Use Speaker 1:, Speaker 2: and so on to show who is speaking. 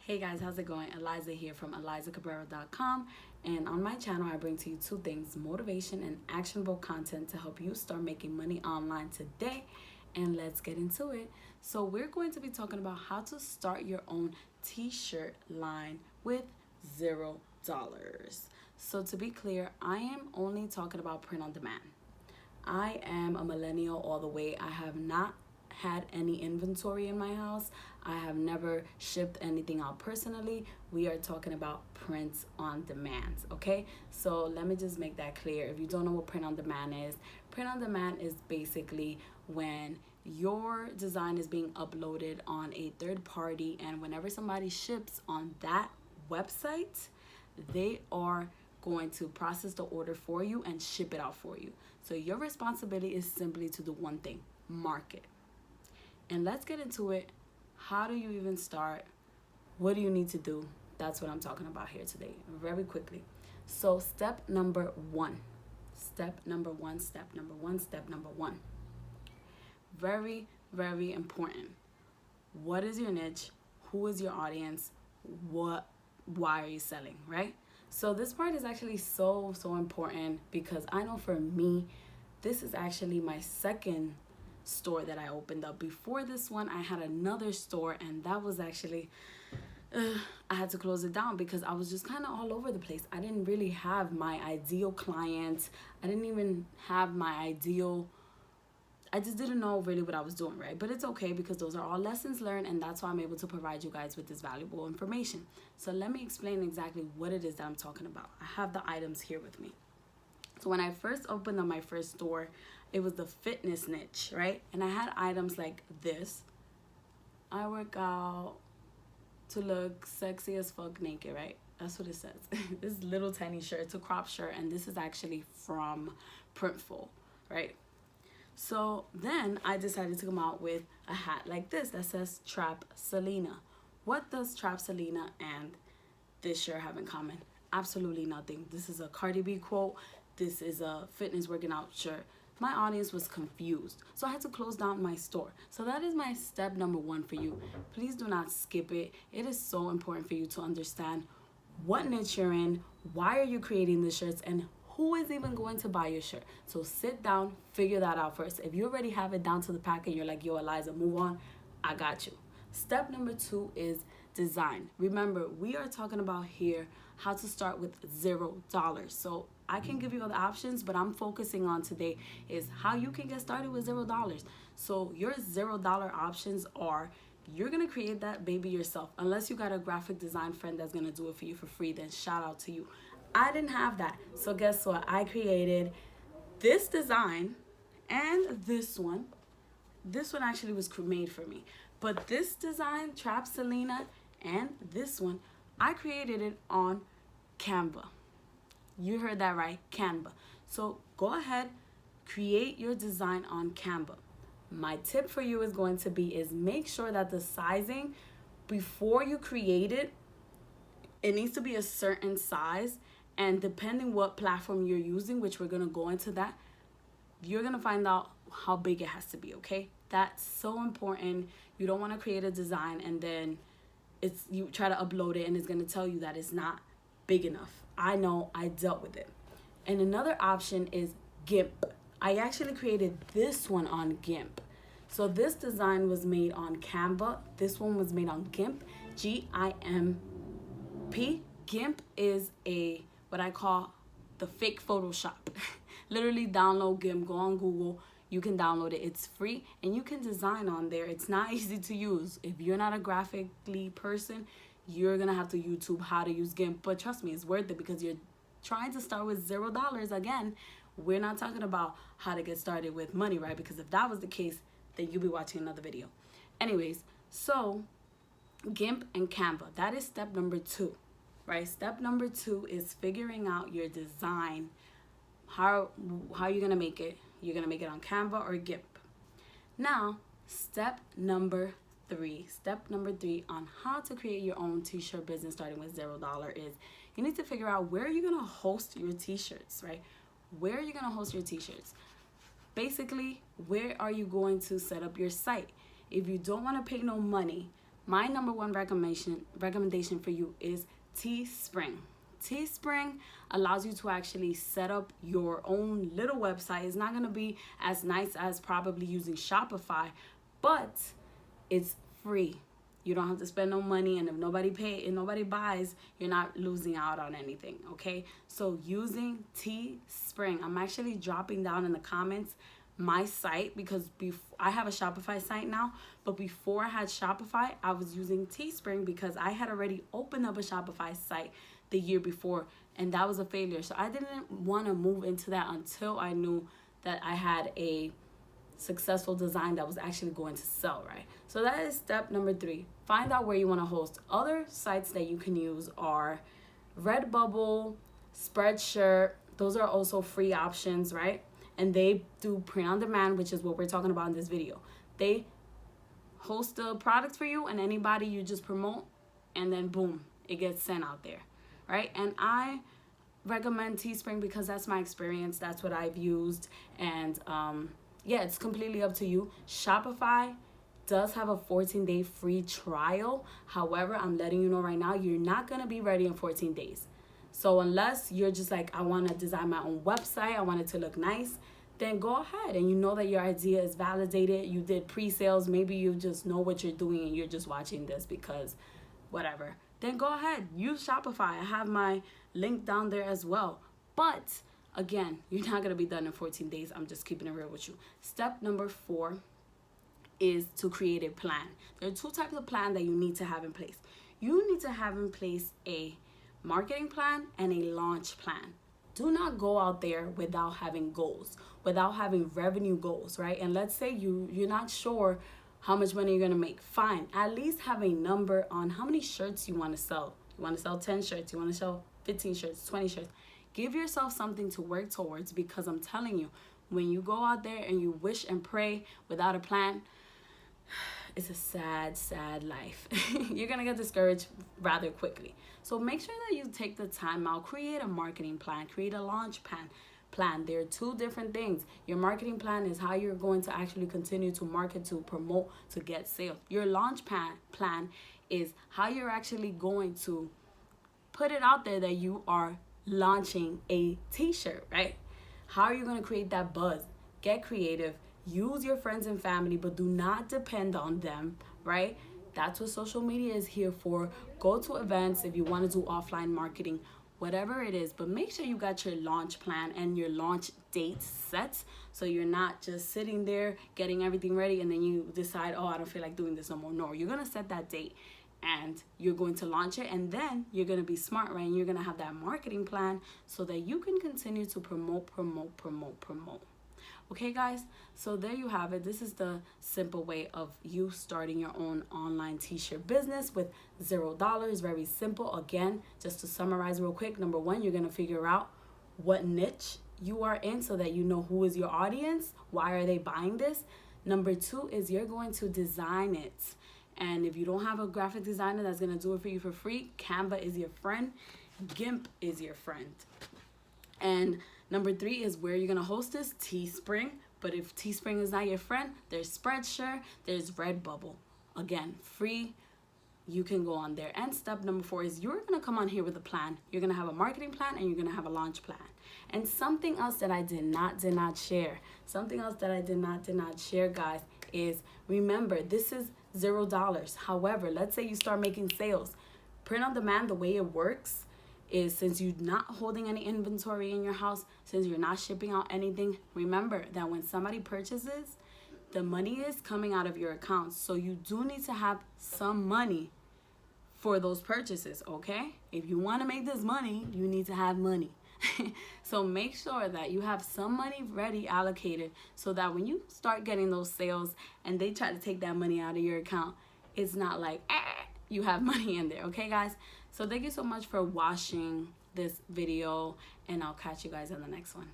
Speaker 1: Hey guys, how's it going? Eliza here from elizacabrera.com, and on my channel I bring to you two things: motivation and actionable content to help you start making money online today. And let's get into it. So we're going to be talking about how to start your own t-shirt line with $0. So to be clear, I am only talking about print on demand. I am a millennial all the way. I have not had any inventory in my house. I have never shipped anything out personally. We are talking about prints on demand, okay? So let me just make that clear. If you don't know what print on demand is basically when your design is being uploaded on a third party, and whenever somebody ships on that website, they are going to process the order for you and ship it out for you. So your responsibility is simply to do one thing: market. And let's get into it. How do you even start? What do you need to do? That's what I'm talking about here today, very quickly. So step number one. Very, very important. What is your niche? Who is your audience? Why are you selling, right? So this part is actually so important, because I know for me, this is actually my second store that I opened up. Before this one, I had another store, and that was actually I had to close it down because I was just kind of all over the place. I didn't really have my ideal client. I didn't even have my ideal, I just didn't know really what I was doing, right? But it's okay, because those are all lessons learned, and that's why I'm able to provide you guys with this valuable information. So let me explain exactly what it is that I'm talking about. I have the items here with me. So when I first opened up my first store, it was the fitness niche, right? And I had items like this. I work out to look sexy as fuck naked, right? That's what it says. This little tiny shirt, it's a crop shirt, and this is actually from Printful, right? So then I decided to come out with a hat like this that says Trap Selena. What does Trap Selena and this shirt have in common? Absolutely nothing. This is a Cardi B quote. This is a fitness working out shirt. My audience was confused, so I had to close down my store. So that is my step number one for you. Please do not skip it. It is so important for you to understand what niche you're in, why are you creating the shirts, and who is even going to buy your shirt. So sit down, figure that out first. If you already have it down to the pack and you're like, yo, Eliza, move on, I got you. Step number two is design. Remember, we are talking about here how to start with $0. So I can give you other options, but I'm focusing on today is how you can get started with $0. So your $0 options are, you're gonna create that baby yourself. Unless you got a graphic design friend that's gonna do it for you for free, then shout out to you. I didn't have that. So guess what? I created this design and this one. This one actually was made for me. But this design, Trap Selena, and this one, I created it on Canva. You heard that right, Canva. So go ahead, create your design on Canva. My tip for you is going to be is make sure that the sizing, before you create it, it needs to be a certain size. And depending what platform you're using, which we're going to go into that, you're going to find out how big it has to be, okay? That's so important. You don't want to create a design and then you try to upload it and it's going to tell you that it's not big enough. I know, I dealt with it. And another option is GiMP. I actually created this one on GiMP. So this design was made on Canva. This one was made on GiMP, G-I-M-P. GiMP is what I call the fake Photoshop. Literally download GiMP, go on Google, you can download it. It's free and you can design on there. It's not easy to use. If you're not a graphically person, you're gonna have to YouTube how to use GiMP. But trust me, it's worth it, because you're trying to start with $0. Again, we're not talking about how to get started with money, right? Because if that was the case, then you'll be watching another video. Anyways, so GiMP and Canva, that is step number two, right? Step number two is figuring out your design. How are you gonna make it? You're gonna make it on Canva or GiMP. Now, step number three on how to create your own t-shirt business starting with $0 is you need to figure out where you're gonna host your t-shirts, right? Where are you gonna host your t-shirts? Basically, where are you going to set up your site? If you don't want to pay no money my number one recommendation for you is Teespring. Teespring allows you to actually set up your own little website. It's not going to be as nice as probably using Shopify, but it's free. You don't have to spend no money, and if nobody buys, you're not losing out on anything, okay? So using Teespring, I'm actually dropping down in the comments my site, because I have a Shopify site now, but before I had Shopify, I was using Teespring because I had already opened up a Shopify site the year before, and that was a failure. So I didn't want to move into that until I knew that I had a successful design that was actually going to sell, right? So that is step number 3. Find out where you want to host. Other sites that you can use are Redbubble, Spreadshirt. Those are also free options, right? And they do print on demand, which is what we're talking about in this video. They host the product for you, and anybody you just promote, and then boom, it gets sent out there, right? And I recommend Teespring because that's my experience. That's what I've used. And yeah, it's completely up to you. Shopify does have a 14-day free trial. However, I'm letting you know right now, you're not going to be ready in 14 days. So unless you're just like, I want to design my own website, I want it to look nice, then go ahead, and you know that your idea is validated. You did pre-sales. Maybe you just know what you're doing and you're just watching this because whatever. Then go ahead, use Shopify. I have my link down there as well. But again, you're not going to be done in 14 days. I'm just keeping it real with you. Step number 4 is to create a plan. There are 2 types of plan that you need to have in place. You need to have in place a marketing plan and a launch plan. Do not go out there without having goals, without having revenue goals, right? And let's say you're not sure how much money you're going to make. Fine. At least have a number on how many shirts you want to sell. You want to sell 10 shirts. You want to sell 15 shirts, 20 shirts. Give yourself something to work towards, because I'm telling you, when you go out there and you wish and pray without a plan, it's a sad, sad life. You're going to get discouraged rather quickly. So make sure that you take the time out, create a marketing plan, create a launch plan. There are 2 different things. Your marketing plan is how you're going to actually continue to market, to promote, to get sales. Your launch plan is how you're actually going to put it out there that you are launching a t-shirt, right? How are you going to create that buzz? Get creative. Use your friends and family, but do not depend on them, right? That's what social media is here for. Go to events if you want to do offline marketing, whatever it is, but make sure you got your launch plan and your launch date set, so you're not just sitting there getting everything ready and then you decide, oh, I don't feel like doing this no more. No, you're going to set that date and you're going to launch it, and then you're going to be smart, right? And you're going to have that marketing plan so that you can continue to promote. Okay, guys, so there you have it. This is the simple way of you starting your own online t-shirt business with $0. Very simple. Again, just to summarize real quick, number 1, you're going to figure out what niche you are in so that you know who is your audience. Why are they buying this? Number 2 is you're going to design it. And if you don't have a graphic designer that's going to do it for you for free, Canva is your friend. GiMP is your friend. And number 3 is where you're going to host this, Teespring. But if Teespring is not your friend, there's Spreadshirt, there's Redbubble. Again, free. You can go on there. And step number 4 is you're going to come on here with a plan. You're going to have a marketing plan and you're going to have a launch plan. And something else that I did not share. Something else that I did not share, guys, is remember, this is $0. However, let's say you start making sales. Print on demand, the way it works is, since you're not holding any inventory in your house, since you're not shipping out anything, remember that when somebody purchases, the money is coming out of your account. So you do need to have some money for those purchases, okay? If you want to make this money, you need to have money. So make sure that you have some money ready, allocated, so that when you start getting those sales and they try to take that money out of your account, it's not like, you have money in there, okay, guys? So thank you so much for watching this video, and I'll catch you guys on the next one.